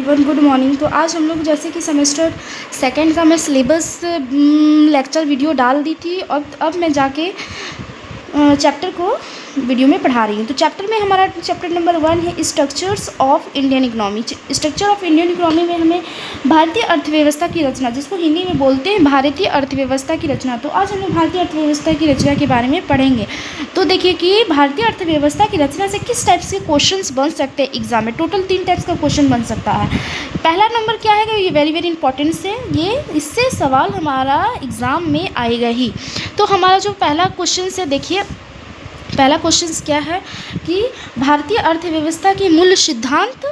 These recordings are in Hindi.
Everyone, good morning. तो आज हम लोग जैसे कि सेमेस्टर सेकंड का मैं सिलेबस लेक्चर वीडियो डाल दी थी और अब मैं जाके चैप्टर को वीडियो में पढ़ा रही हूँ। तो चैप्टर में हमारा चैप्टर नंबर 1 है structures of Indian economy. Structure of Indian economy में हमें भारतीय अर्थव्यवस्था की रचना, जिसको हिंदी में बोलते हैं भारतीय अर्थव्यवस्था की रचना। तो आज हम लोग भारतीय अर्थव्यवस्था की रचना के बारे में पढ़ेंगे। तो देखिए कि भारतीय अर्थव्यवस्था की रचना से किस टाइप्स के क्वेश्चंस बन सकते हैं एग्जाम में। टोटल 3 टाइप्स का क्वेश्चन बन सकता है। पहला नंबर क्या है, ये वेरी वेरी इंपॉर्टेंट है, ये इससे सवाल हमारा एग्ज़ाम में आएगा ही। तो हमारा जो पहला क्वेश्चन है, देखिए पहला क्वेश्चन क्या है कि भारतीय अर्थव्यवस्था के मूल सिद्धांत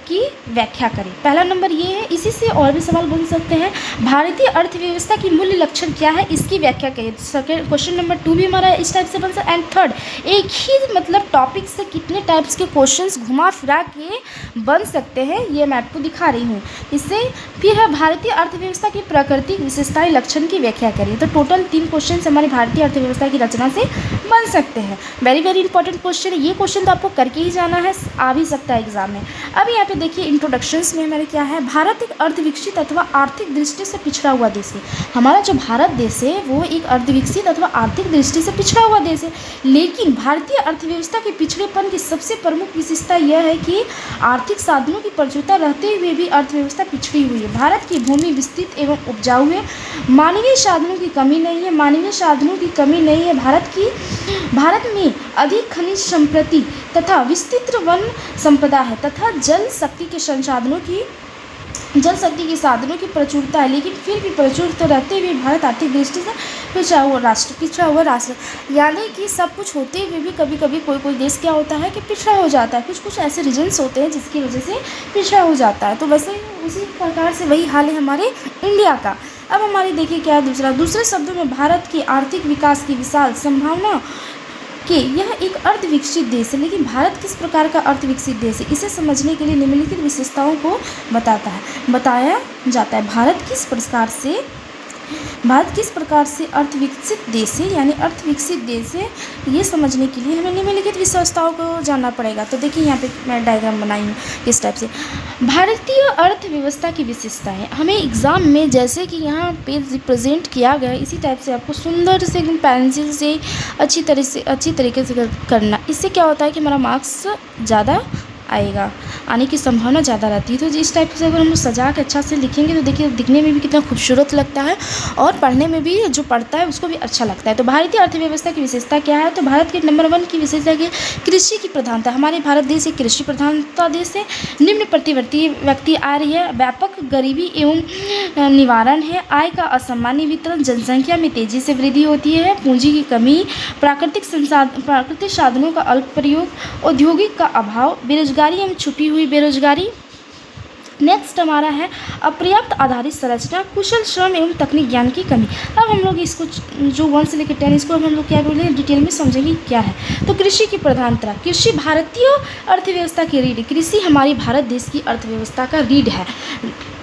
की व्याख्या करें। पहला नंबर ये है। इसी से और भी सवाल बन सकते हैं, भारतीय अर्थव्यवस्था की मूल्य लक्षण क्या है, इसकी व्याख्या करें। सेकेंड क्वेश्चन नंबर 2 भी हमारा इस टाइप से बन सकता है। एंड थर्ड, एक ही मतलब टॉपिक से कितने टाइप्स के क्वेश्चंस घुमा फिरा के बन सकते हैं, ये मैं आपको दिखा रही हूँ। इससे फिर है भारतीय अर्थव्यवस्था की प्राकृतिक विशेषताएं लक्षण की व्याख्या करें। तो टोटल 3 क्वेश्चन हमारी भारतीय अर्थव्यवस्था की रचना से बन सकते हैं। वेरी वेरी इंपॉर्टेंट क्वेश्चन है। ये क्वेश्चन तो आपको करके ही जाना है, आ भी सकता है एग्जाम में। अब यहाँ पे देखिए इंट्रोडक्शंस में हमारे क्या है, भारत एक अर्धविकसित अथवा आर्थिक दृष्टि से पिछड़ा हुआ देश है। हमारा जो भारत देश है वो एक अर्धविकसित अथवा आर्थिक दृष्टि से पिछड़ा हुआ देश है। लेकिन भारतीय अर्थव्यवस्था के पिछड़ेपन की सबसे प्रमुख विशेषता यह है कि आर्थिक साधनों की प्रचुरता रहते हुए भी अर्थव्यवस्था पिछड़ी हुई है। भारत की भूमि विस्तृत एवं उपजाऊ है, मानवीय साधनों की कमी नहीं है, मानवीय साधनों की कमी नहीं है। भारत में अधिक खनिज संपत्ति तथा विस्तृत वन संपदा है तथा जल शक्ति के साधनों की प्रचुरता है। लेकिन फिर भी प्रचुरता रहते हुए भारत आर्थिक दृष्टि से पिछड़ा हुआ राष्ट्र, यानी कि सब कुछ होते हुए भी कभी कभी कोई देश क्या होता है कि पिछड़ा हो जाता है। कुछ ऐसे रीजन्स होते हैं जिसकी वजह से पिछड़ा हो जाता है। तो वैसे उसी प्रकार से वही हाल है हमारे इंडिया का। अब हमारी देखिए क्या है दूसरे शब्दों में भारत के आर्थिक विकास की विशाल संभावना कि यह एक अर्धविकसित देश है। लेकिन भारत किस प्रकार का अर्धविकसित देश है, इसे समझने के लिए निम्नलिखित विशेषताओं को बताया जाता है। भारत किस प्रकार से अर्थविकसित देश है, यानी अर्थविकसित देश है, ये समझने के लिए हमें निम्नलिखित विशेषताओं को जानना पड़ेगा। तो देखिए यहाँ पे मैं डायग्राम बनाई हूँ किस टाइप से। भारतीय अर्थव्यवस्था की विशेषता है, हमें एग्जाम में जैसे कि यहाँ पे रिप्रेजेंट किया गया इसी टाइप से आपको सुंदर से एकदम पेंसिल से अच्छी तरीके से करना। इससे क्या होता है कि हमारा मार्क्स ज़्यादा आएगा, आने की संभावना ज़्यादा रहती है। तो इस टाइप से अगर हम सजा के अच्छा से लिखेंगे तो देखिए दिखने में भी कितना खूबसूरत लगता है और पढ़ने में भी जो पढ़ता है उसको भी अच्छा लगता है। तो भारतीय अर्थव्यवस्था की विशेषता क्या है, तो भारत के नंबर 1 की विशेषता है कृषि की प्रधानता। हमारे भारत देश एक कृषि प्रधानता देश है। निम्न प्रतिवर्ती व्यक्ति आ रही है, व्यापक गरीबी एवं निवारण है, आय का असामान्य वितरण, जनसंख्या में तेजी से वृद्धि होती है, पूंजी की कमी, प्राकृतिक साधनों का अल्प प्रयोग, औद्योगिक का अभाव, बेरोजगारी एवं छुपी हुई बेरोजगारी। नेक्स्ट हमारा है अपर्याप्त आधारित संरचना, कुशल श्रम एवं तकनीक ज्ञान की कमी। अब हम लोग इसको जो 1 से लेकर 10 इसको हम लोग क्या बोले डिटेल में समझेंगे क्या है। तो कृषि की प्रधानता, कृषि भारतीय अर्थव्यवस्था की रीढ़, कृषि हमारी भारत देश की अर्थव्यवस्था का रीढ़ है।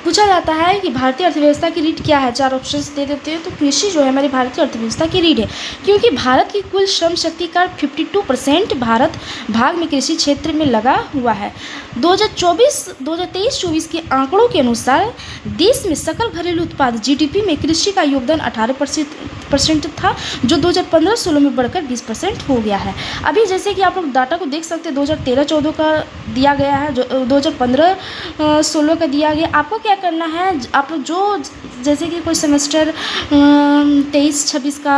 पूछा जाता है कि भारतीय अर्थव्यवस्था की रीढ़ क्या है, 4 ऑप्शंस दे देते हैं। तो कृषि जो है हमारी भारतीय अर्थव्यवस्था की रीढ़ है, क्योंकि भारत की कुल श्रम शक्ति का 52% भारत भाग में कृषि क्षेत्र में लगा हुआ है। 2023-24 के आंकड़ों के अनुसार देश में सकल घरेलू उत्पाद जीडीपी में कृषि का योगदान 18% था, जो 2015-16 में बढ़कर 20% हो गया है। अभी जैसे कि आप लोग डाटा को देख सकते हैं 2013-14 का दिया गया है, जो 2015-16 का दिया गया। आपको क्या करना है, आप लोग जो जैसे कि कोई सेमेस्टर 23-26 का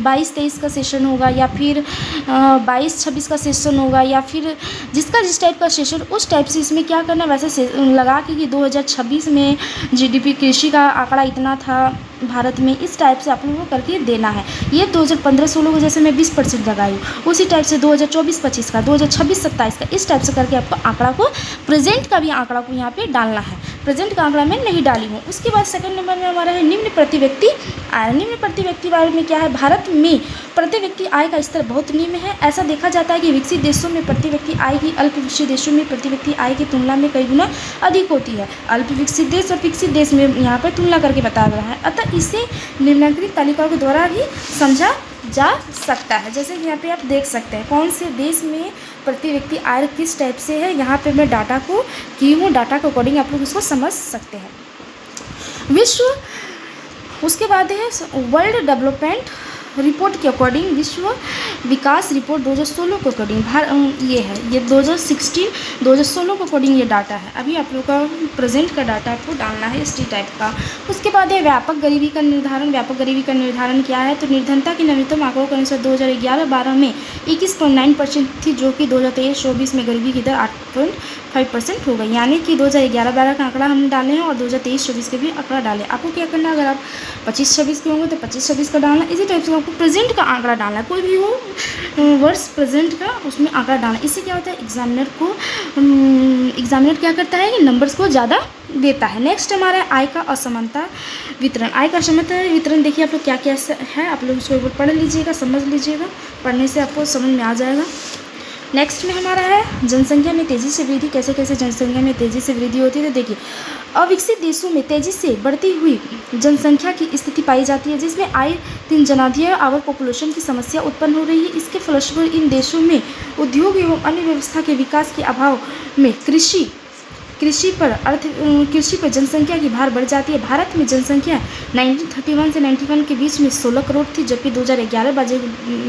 22-23 का सेशन होगा, या फिर 22-26 का सेशन होगा, या फिर जिसका जिस टाइप का सेशन उस टाइप से इसमें क्या करना है वैसे लगा के कि 2026 में जीडीपी कृषि का आंकड़ा इतना था भारत में, इस टाइप से आप लोगों को करके देना है। ये 2015-16 को जैसे मैं 20% लगाई हूँ, उसी टाइप से 2024-25 का, 2026-27 का, इस टाइप से करके आपको आंकड़ा को प्रेजेंट का भी आंकड़ा को यहाँ पे डालना है। प्रेजेंट का आंकड़ा मैं नहीं डाली हूँ। उसके बाद सेकंड नंबर में हमारा है निम्न प्रति व्यक्ति आय। निम्न प्रति व्यक्ति बारे में क्या है, भारत में प्रति व्यक्ति आय का स्तर बहुत निम्न है। ऐसा देखा जाता है कि विकसित देशों में प्रति व्यक्ति आय की अल्प विकसित देशों में प्रति व्यक्ति आय की तुलना में कई गुना अधिक होती है। अल्प विकसित देश और विकसित देश में यहाँ पर तुलना करके बताया गया है, अतः इसे निम्नलिखित तालिकाओं के द्वारा भी समझा जा सकता है। जैसे कि यहाँ पे आप देख सकते हैं कौन से देश में प्रति व्यक्ति आय किस टाइप से है, यहाँ पे मैं डाटा को की हूँ, डाटा के अकॉर्डिंग आप लोग इसको समझ सकते हैं। विश्व उसके बाद है वर्ल्ड डेवलपमेंट रिपोर्ट के अकॉर्डिंग, विश्व विकास रिपोर्ट 2016 के अकॉर्डिंग ये है, ये 2016 के अकॉर्डिंग ये डाटा है। अभी आप लोग का प्रेजेंट का डाटा आपको डालना है इस टाइप का। उसके बाद है व्यापक गरीबी का निर्धारण। व्यापक गरीबी का निर्धारण क्या है, तो निर्धनता की नवीनतम आंकड़ों के अनुसार 2011-12 में 21.9% थी, जो कि 2023-24 में गरीबी की दर 8.5% हो गई। यानी कि 2011-12 का आंकड़ा हमने डाले हैं और 2023-24 के भी आंकड़ा डाले। आपको क्या करना है, अगर आप 25-26 के होंगे तो 25-26 का डालना। इसी टाइप से आपको प्रेजेंट का आंकड़ा डालना है, कोई भी हो वर्ष प्रेजेंट का उसमें आंकड़ा डालना। इससे क्या होता है, एग्जामिनर क्या करता है कि नंबर्स को ज़्यादा देता है। नेक्स्ट हमारा है आय का असमानता वितरण। आय का असमानता वितरण देखिए आप लोग क्या क्या है, आप लोग इसको एक बार पढ़ लीजिएगा, समझ लीजिएगा, पढ़ने से आपको समझ में आ जाएगा। नेक्स्ट में हमारा है जनसंख्या में तेज़ी से वृद्धि। कैसे कैसे जनसंख्या में तेज़ी से वृद्धि होती है, तो देखिए अविकसित देशों में तेज़ी से बढ़ती हुई जनसंख्या की स्थिति पाई जाती है, जिसमें आए दिन जनाधिय आवर पॉपुलेशन की समस्या उत्पन्न हो रही है। इसके फलस्वरूप इन देशों में उद्योग एवं अन्य व्यवस्था के विकास के अभाव में कृषि पर जनसंख्या की भार बढ़ जाती है। भारत में जनसंख्या 1931 से 91 के बीच में 16 करोड़ थी, जबकि 2011 के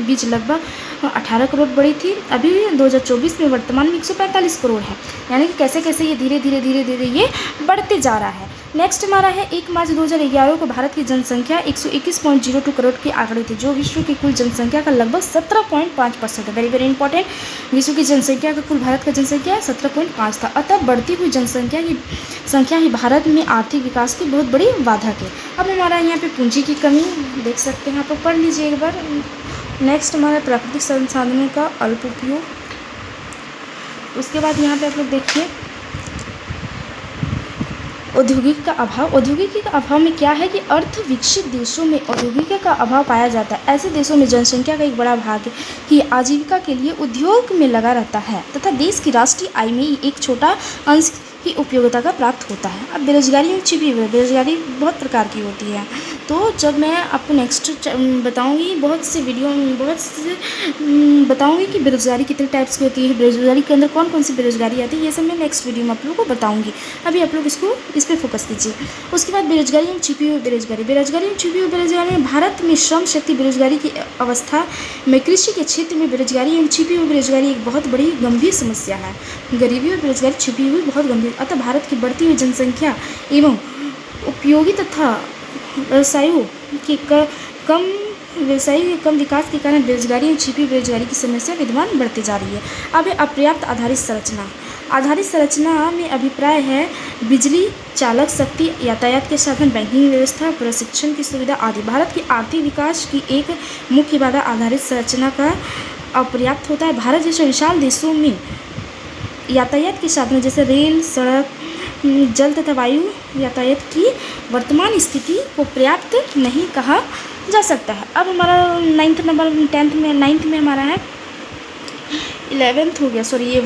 बीच लगभग 18 करोड़ बढ़ी थी। अभी 2024 में वर्तमान में 145 करोड़ है। यानी कि कैसे कैसे ये धीरे धीरे ये बढ़ते जा रहा है। नेक्स्ट हमारा है 1 मार्च 2011 को भारत की जनसंख्या 121.02 करोड़ के आंकड़े थे, जो विश्व की कुल जनसंख्या का लगभग 17.5% है। वेरी वेरी इंपॉर्टेंट, विश्व की जनसंख्या का कुल भारत का जनसंख्या 17.5 था। अतः बढ़ती हुई संख्या ही भारत में आर्थिक विकास की बहुत बड़ी बाधक है। अब हमारा यहाँ पे पूंजी की कमी देख सकते हैं, आप लोग पढ़ लीजिए एक बार। नेक्स्ट हमारा प्राकृतिक संसाधनों का अल्प उपयोग। उसके बाद यहाँ पे आप लोग देखिए औद्योगिक का अभाव। औद्योगिक का अभाव में क्या है कि अर्थ विकसित देशों में औद्योगिक का अभाव पाया जाता है। ऐसे देशों में जनसंख्या का एक बड़ा भाग की आजीविका के लिए उद्योग में लगा रहता है तथा देश की राष्ट्रीय आय में एक छोटा अंश की उपयोगिता का प्राप्त होता है। अब बेरोजगारी में छिपी हुई बेरोजगारी बहुत प्रकार की होती है, तो जब मैं आपको नेक्स्ट बताऊंगी बहुत से वीडियो बताऊंगी कि बेरोजगारी कितने टाइप्स की होती है, बेरोजगारी के अंदर कौन कौन सी बेरोजगारी आती है, ये सब मैं नेक्स्ट वीडियो में आप लोगों को बताऊंगी। अभी आप लोग इस पर फोकस कीजिए। उसके बाद बेरोजगारी में छिपी हुई बेरोजगारी। बेरोजगारी में छिपी हुई बेरोजगारी में भारत में श्रम शक्ति बेरोजगारी की अवस्था में कृषि के क्षेत्र में बेरोजगारी एवं छिपी हुई बेरोजगारी एक बहुत बड़ी गंभीर समस्या है। गरीबी और बेरोजगारी छिपी हुई बहुत गंभीर। अतः भारत की बढ़ती हुई जनसंख्या एवं उपयोगी तथा व्यवसायों के कम विकास के कारण बेरोजगारी एवं छिपी बेरोजगारी की समस्या विद्यमान बढ़ती जा रही है। अब है अपर्याप्त आधारित संरचना। आधारित संरचना में अभिप्राय है बिजली, चालक शक्ति, यातायात के साधन, बैंकिंग व्यवस्था, प्रशिक्षण की सुविधा आदि। भारत की आर्थिक विकास की एक मुख्य बाधा आधारित संरचना का अपर्याप्त होता है। भारत जैसे विशाल देशों में यातायात के साधन जैसे रेल, सड़क, जल तथा वायु यातायात की वर्तमान स्थिति को पर्याप्त नहीं कहा जा सकता है। अब हमारा 9th में हमारा है 11th हो गया, सॉरी ये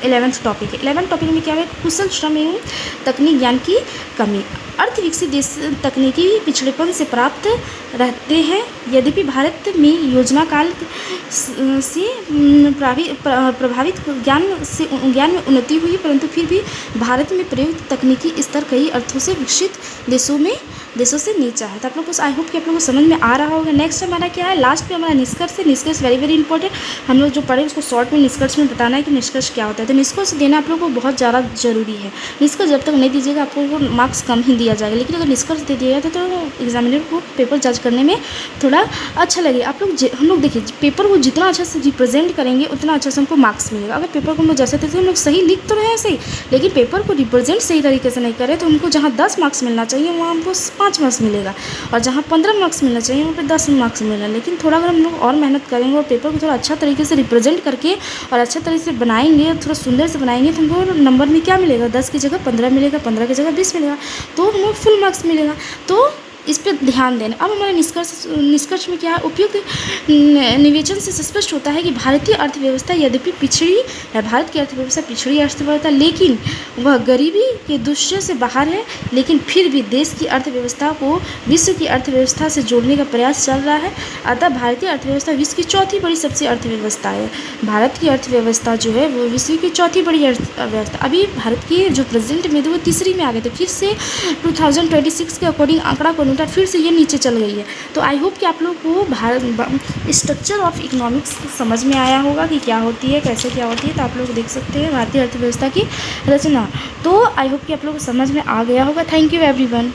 11th टॉपिक है। 11th टॉपिक में क्या है, कुशल श्रम एवं तकनीक ज्ञान की कमी। अर्थ विकसित देश तकनीकी पिछड़ेपन से प्राप्त रहते हैं। यद्यपि भारत में योजना काल से प्रभावित ज्ञान में उन्नति हुई, परंतु फिर भी भारत में प्रयुक्त तकनीकी स्तर कई अर्थों से विकसित देशों से नीचा है। तो आप लोग को आई होप कि आप लोगों को समझ में आ रहा होगा। नेक्स्ट हमारा क्या है, लास्ट पे हमारा निष्कर्ष है। निष्कर्ष वेरी वेरी इंपॉर्टेंट, हम लोग जो पढ़े उसको शॉर्ट में निष्कर्ष में बताना है कि निष्कर्ष क्या होता है। तो निष्कर्ष देना आप लोगों को बहुत ज़्यादा जरूरी है। निष्कर्ष जब तक नहीं दीजिएगा आप लोगों को मार्क्स कम ही दिया जाएगा, लेकिन अगर निष्कर्ष दे दिया जाए तो एग्जामिनर को पेपर जज करने में थोड़ा अच्छा लगे। आप लोग हम लोग देखिए पेपर को जितना अच्छा से रिप्रेजेंट करेंगे उतना अच्छा से हमको मार्क्स मिलेगा। अगर पेपर को हम लोग जैसे तैसे हम लोग सही लिख तो रहे हैं सही, लेकिन पेपर को रिप्रेजेंट सही तरीके से नहीं करें तो हमको जहाँ 10 मार्क्स मिलना चाहिए वहाँ हमको 5 मार्क्स मिलेगा, और जहाँ 15 मार्क्स मिलना चाहिए वहाँ पे 10 मार्क्स मिलेगा। लेकिन थोड़ा अगर हम लोग और मेहनत करेंगे और पेपर को थोड़ा अच्छा तरीके से रिप्रेजेंट करके और अच्छे तरीके से बनाएंगे, थोड़ा सुंदर से बनाएंगे, तो हमको नंबर में क्या मिलेगा, 10 की जगह 15 मिलेगा, 15 की जगह 20 मिलेगा, तो हमको फुल मार्क्स मिलेगा। तो इस पे ध्यान देना। अब हमारे निष्कर्ष में क्या है, उपयुक्त निवेचन से स्पष्ट होता है कि भारतीय अर्थव्यवस्था यद्यपि पिछड़ी है, भारत की अर्थव्यवस्था पिछड़ी अर्थव्यवस्था, लेकिन वह गरीबी के दुष्य से बाहर है, लेकिन फिर भी देश की अर्थव्यवस्था को विश्व की अर्थव्यवस्था से जोड़ने का प्रयास चल रहा है। अतः भारतीय अर्थव्यवस्था विश्व की चौथी बड़ी सबसे अर्थव्यवस्था है। भारत की अर्थव्यवस्था जो है वो विश्व की चौथी बड़ी अर्थव्यवस्था। अभी भारत की जो प्रेजेंट में थे वो तीसरी में आ गए थे, फिर से 2026 के अकॉर्डिंग आंकड़ा को अनुसार फिर से ये नीचे चल गई है। तो आई होप कि आप लोग को स्ट्रक्चर ऑफ इकोनॉमिक्स समझ में आया होगा कि क्या होती है, कैसे क्या होती है। तो आप लोग देख सकते हैं भारतीय अर्थव्यवस्था की रचना। तो आई होप कि आप लोग को समझ में आ गया होगा। Thank you everyone.